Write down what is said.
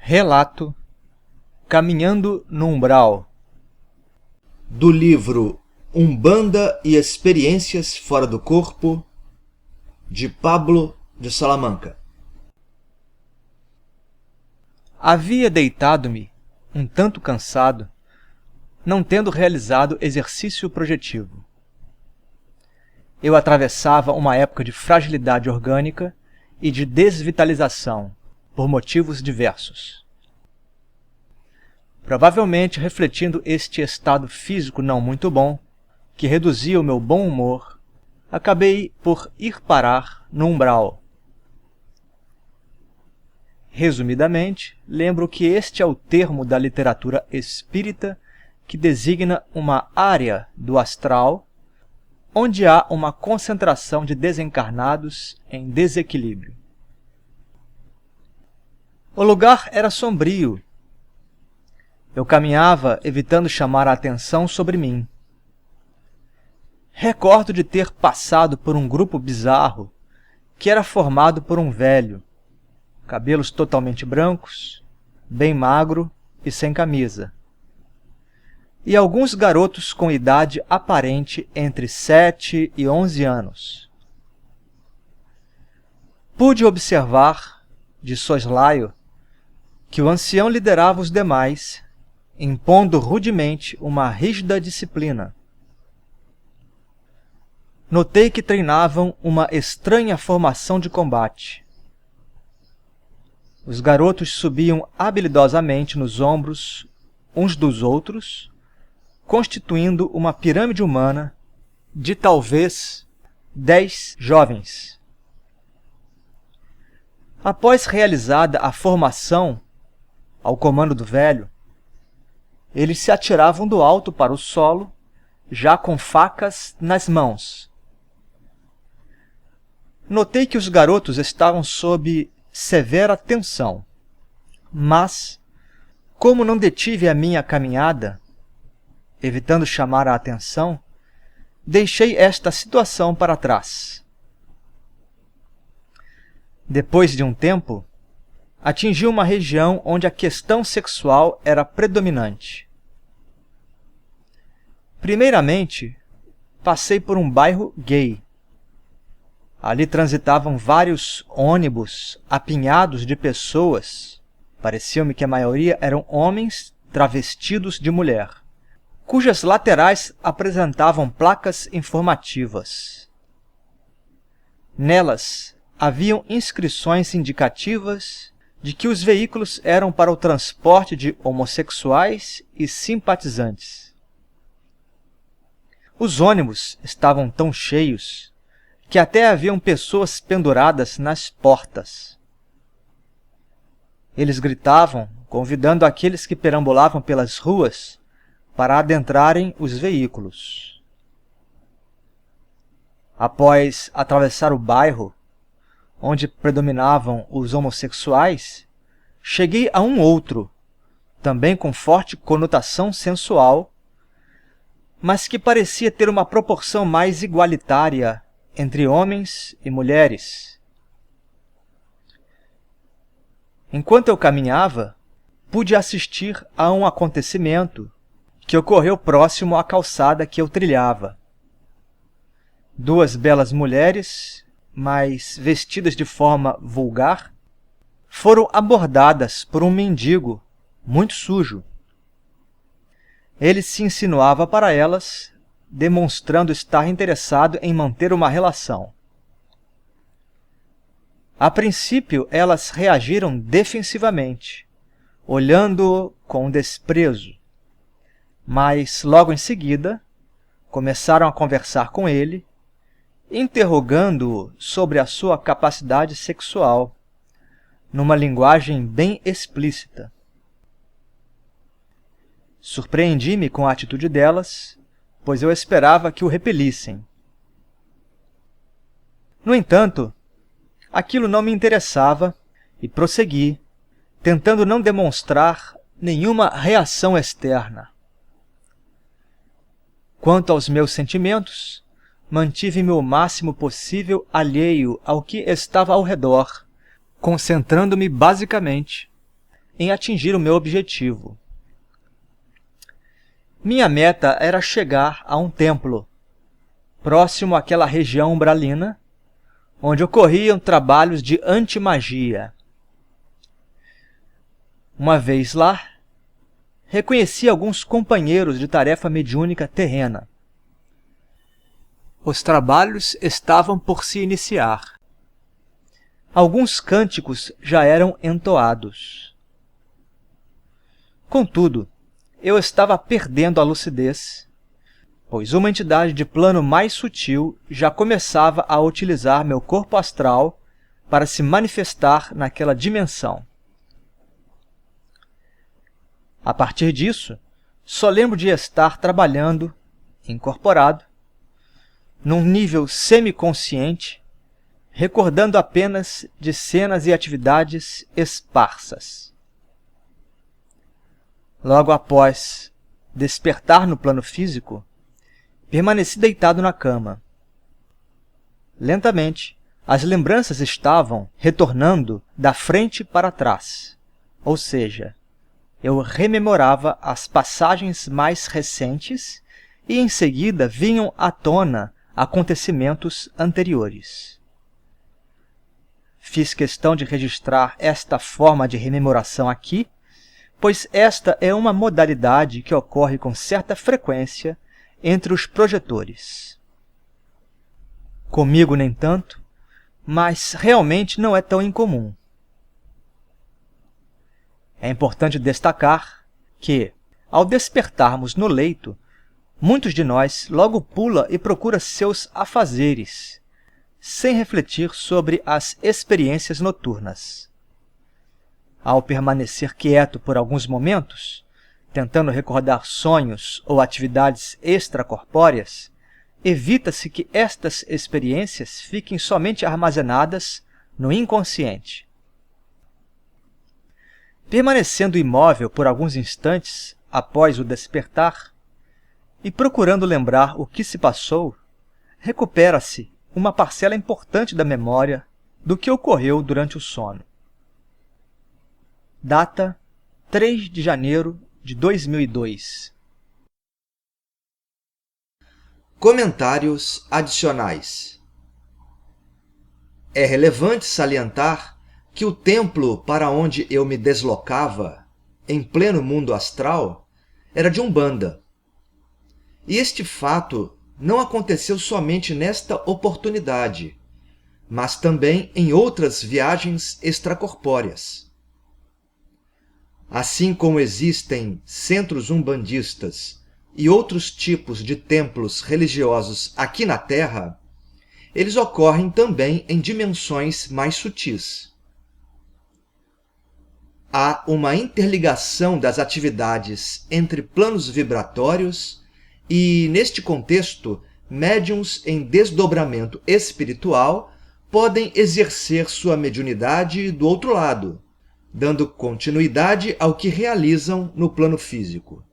Relato Caminhando no Umbral, do livro Umbanda e Experiências Fora do Corpo, de Pablo de Salamanca. havia deitado-me, um tanto cansado, não tendo realizado exercício projetivo. Eu atravessava uma época de fragilidade orgânica e de desvitalização, por motivos diversos. Provavelmente refletindo este estado físico não muito bom, que reduzia o meu bom humor, acabei por ir parar no umbral. Resumidamente, lembro que este é o termo da literatura espírita que designa uma área do astral onde há uma concentração de desencarnados em desequilíbrio. O lugar era sombrio. Eu caminhava evitando chamar a atenção sobre mim. Recordo de ter passado por um grupo bizarro que era formado por um velho, cabelos totalmente brancos, bem magro e sem camisa, e alguns garotos com idade aparente entre 7 e 11 anos. Pude observar, de soslaio, que o ancião liderava os demais, impondo rudemente uma rígida disciplina. Notei que treinavam uma estranha formação de combate. Os garotos subiam habilidosamente nos ombros uns dos outros, constituindo uma pirâmide humana de talvez 10 jovens. Após realizada a formação, ao comando do velho, eles se atiravam do alto para o solo, já com facas nas mãos. Notei que os garotos estavam sob severa tensão, mas, como não detive a minha caminhada, evitando chamar a atenção, deixei esta situação para trás. Depois de um tempo, atingi uma região onde a questão sexual era predominante. Primeiramente, passei por um bairro gay. Ali transitavam vários ônibus apinhados de pessoas, parecia-me que a maioria eram homens travestidos de mulher, cujas laterais apresentavam placas informativas. Nelas haviam inscrições indicativas de que os veículos eram para o transporte de homossexuais e simpatizantes. Os ônibus estavam tão cheios que até haviam pessoas penduradas nas portas. Eles gritavam, convidando aqueles que perambulavam pelas ruas para adentrarem os veículos. Após atravessar o bairro, onde predominavam os homossexuais, cheguei a um outro, também com forte conotação sensual, mas que parecia ter uma proporção mais igualitária entre homens e mulheres. Enquanto eu caminhava, pude assistir a um acontecimento que ocorreu próximo à calçada que eu trilhava. Duas belas mulheres, mas vestidas de forma vulgar, foram abordadas por um mendigo muito sujo. Ele se insinuava para elas, demonstrando estar interessado em manter uma relação. A princípio, elas reagiram defensivamente, olhando-o com desprezo, mas logo em seguida começaram a conversar com ele, interrogando-o sobre a sua capacidade sexual, numa linguagem bem explícita. Surpreendi-me com a atitude delas, pois eu esperava que o repelissem. No entanto, aquilo não me interessava e prossegui, tentando não demonstrar nenhuma reação externa. Quanto aos meus sentimentos, mantive-me o máximo possível alheio ao que estava ao redor, concentrando-me basicamente em atingir o meu objetivo. Minha meta era chegar a um templo, próximo àquela região umbralina, onde ocorriam trabalhos de antimagia. Uma vez lá, reconheci alguns companheiros de tarefa mediúnica terrena. Os trabalhos estavam por se iniciar. Alguns cânticos já eram entoados. Contudo, eu estava perdendo a lucidez, pois uma entidade de plano mais sutil já começava a utilizar meu corpo astral para se manifestar naquela dimensão. A partir disso, só lembro de estar trabalhando, incorporado, num nível semiconsciente, recordando apenas de cenas e atividades esparsas. Logo após despertar no plano físico, permaneci deitado na cama. Lentamente, as lembranças estavam retornando da frente para trás, ou seja, eu rememorava as passagens mais recentes e, em seguida, vinham à tona acontecimentos anteriores. Fiz questão de registrar esta forma de rememoração aqui, pois esta é uma modalidade que ocorre com certa frequência entre os projetores. Comigo, nem tanto, mas realmente não é tão incomum. É importante destacar que, ao despertarmos no leito, muitos de nós logo pula e procura seus afazeres, sem refletir sobre as experiências noturnas. Ao permanecer quieto por alguns momentos, tentando recordar sonhos ou atividades extracorpóreas, evita-se que estas experiências fiquem somente armazenadas no inconsciente. Permanecendo imóvel por alguns instantes após o despertar e procurando lembrar o que se passou, recupera-se uma parcela importante da memória do que ocorreu durante o sono. Data 3 de janeiro de 2002. Comentários adicionais. É relevante salientar que o templo para onde eu me deslocava, em pleno mundo astral, era de Umbanda. E este fato não aconteceu somente nesta oportunidade, mas também em outras viagens extracorpóreas. Assim como existem centros umbandistas e outros tipos de templos religiosos aqui na Terra, eles ocorrem também em dimensões mais sutis. Há uma interligação das atividades entre planos vibratórios e, neste contexto, médiuns em desdobramento espiritual podem exercer sua mediunidade do outro lado, dando continuidade ao que realizam no plano físico.